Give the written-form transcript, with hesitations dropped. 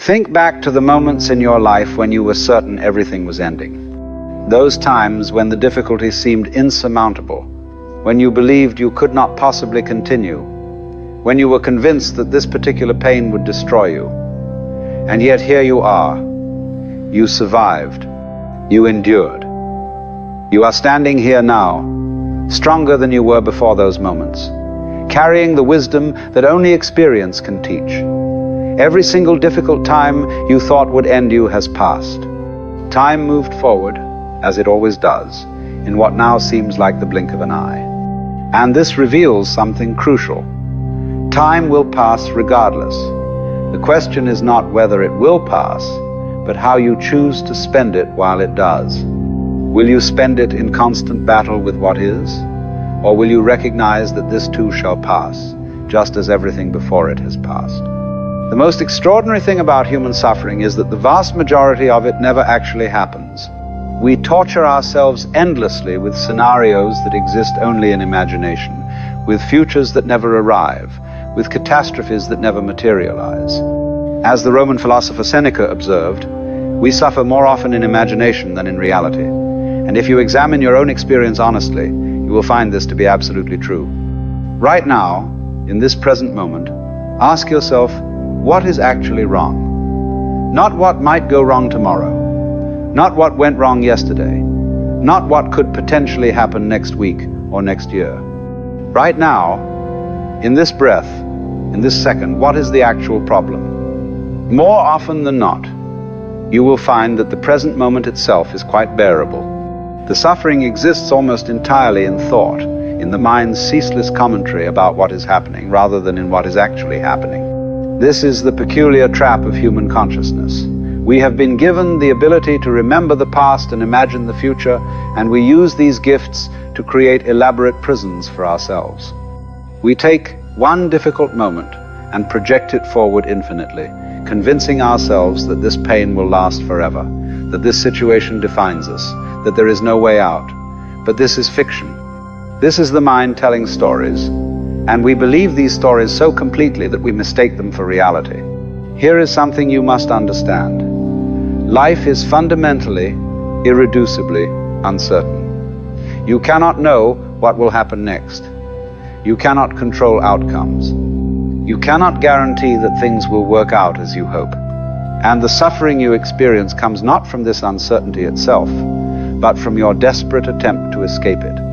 Think back to the moments in your life when you were certain everything was ending. Those times when the difficulty seemed insurmountable, when you believed you could not possibly continue, when you were convinced that this particular pain would destroy you. And yet here you are. You survived. You endured. You are standing here now, stronger than you were before those moments, carrying the wisdom that only experience can teach. Every single difficult time you thought would end you has passed. Time moved forward, as it always does, in what now seems like the blink of an eye. And this reveals something crucial. Time will pass regardless. The question is not whether it will pass, but how you choose to spend it while it does. Will you spend it in constant battle with what is? Or will you recognize that this too shall pass, just as everything before it has passed? The most extraordinary thing about human suffering is that the vast majority of it never actually happens. We torture ourselves endlessly with scenarios that exist only in imagination, with futures that never arrive, with catastrophes that never materialize. As the Roman philosopher Seneca observed, we suffer more often in imagination than in reality. And if you examine your own experience honestly, you will find this to be absolutely true. Right now, in this present moment, ask yourself, what is actually wrong? Not what might go wrong tomorrow. Not what went wrong yesterday. Not what could potentially happen next week or next year. Right now, in this breath, in this second, what is the actual problem? More often than not, you will find that the present moment itself is quite bearable. The suffering exists almost entirely in thought, in the mind's ceaseless commentary about what is happening, rather than in what is actually happening. This is the peculiar trap of human consciousness. We have been given the ability to remember the past and imagine the future, and we use these gifts to create elaborate prisons for ourselves. We take one difficult moment and project it forward infinitely, convincing ourselves that this pain will last forever, that this situation defines us, that there is no way out. But this is fiction. This is the mind telling stories, and we believe these stories so completely that we mistake them for reality. Here is something you must understand. Life is fundamentally, irreducibly uncertain. You cannot know what will happen next. You cannot control outcomes. You cannot guarantee that things will work out as you hope. And the suffering you experience comes not from this uncertainty itself, but from your desperate attempt to escape it.